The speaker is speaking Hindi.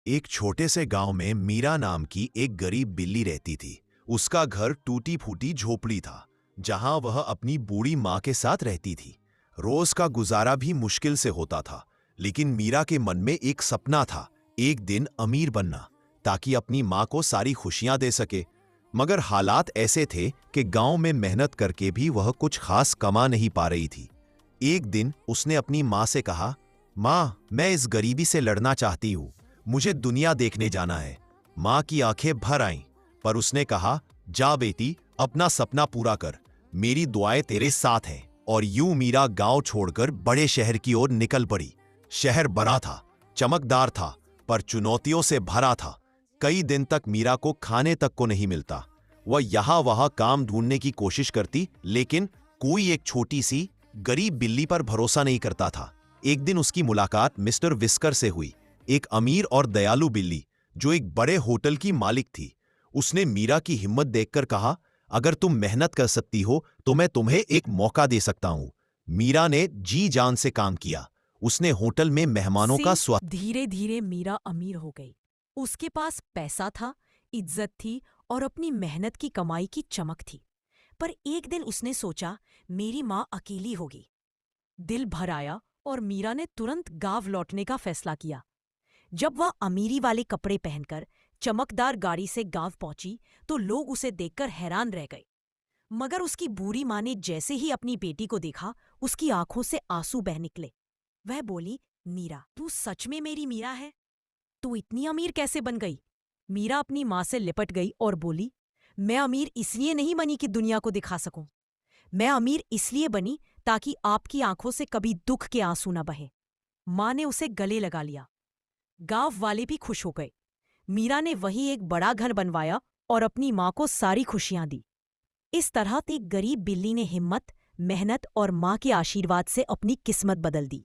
एक छोटे से गांव में मीरा नाम की एक गरीब बिल्ली रहती थी। उसका घर टूटी फूटी झोपड़ी था, जहां वह अपनी बूढ़ी माँ के साथ रहती थी। रोज का गुजारा भी मुश्किल से होता था, लेकिन मीरा के मन में एक सपना था, एक दिन अमीर बनना, ताकि अपनी माँ को सारी खुशियां दे सके। मगर हालात ऐसे थे कि गांव में मेहनत करके भी वह कुछ खास कमा नहीं पा रही थी। एक दिन उसने अपनी माँ से कहा, माँ, मैं इस गरीबी से लड़ना चाहती हूँ, मुझे दुनिया देखने जाना है। माँ की आंखें भर आईं, पर उसने कहा, जा बेटी, अपना सपना पूरा कर, मेरी दुआएं तेरे साथ हैं। और यूं मीरा गांव छोड़कर बड़े शहर की ओर निकल पड़ी। शहर बड़ा था, चमकदार था, पर चुनौतियों से भरा था। कई दिन तक मीरा को खाने तक को नहीं मिलता। वह यहां वहां काम ढूंढने की कोशिश करती, लेकिन कोई एक छोटी सी गरीब बिल्ली पर भरोसा नहीं करता था। एक दिन उसकी मुलाकात मिस्टर विस्कर से हुई, एक अमीर और दयालु बिल्ली जो एक बड़े होटल की मालिक थी। उसने मीरा की हिम्मत देखकर कहा, अगर तुम मेहनत कर सकती हो तो मैं तुम्हें एक मौका दे सकता हूं। मीरा ने जी जान से काम किया। उसने होटल में मेहमानों का स्वागत। धीरे धीरे मीरा अमीर हो गई। उसके पास पैसा था, इज्जत थी और अपनी मेहनत की कमाई की चमक थी। पर एक दिन उसने सोचा, मेरी माँ अकेली होगी। दिल भर आया और मीरा ने तुरंत गांव लौटने का फैसला किया। जब वह अमीरी वाले कपड़े पहनकर चमकदार गाड़ी से गांव पहुंची तो लोग उसे देखकर हैरान रह गए। मगर उसकी बूढ़ी माँ ने जैसे ही अपनी बेटी को देखा, उसकी आंखों से आंसू बह निकले। वह बोली, मीरा, तू सच में मेरी मीरा है? तू इतनी अमीर कैसे बन गई? मीरा अपनी माँ से लिपट गई और बोली, मैं अमीर इसलिए नहीं बनी कि दुनिया को दिखा सकूं। मैं अमीर इसलिए बनी ताकि आपकी आंखों से कभी दुख के आंसू न बहे। माँ ने उसे गले लगा लिया। गांव वाले भी खुश हो गए। मीरा ने वहीं एक बड़ा घर बनवाया और अपनी माँ को सारी खुशियां दी। इस तरह एक गरीब बिल्ली ने हिम्मत, मेहनत और माँ के आशीर्वाद से अपनी किस्मत बदल दी।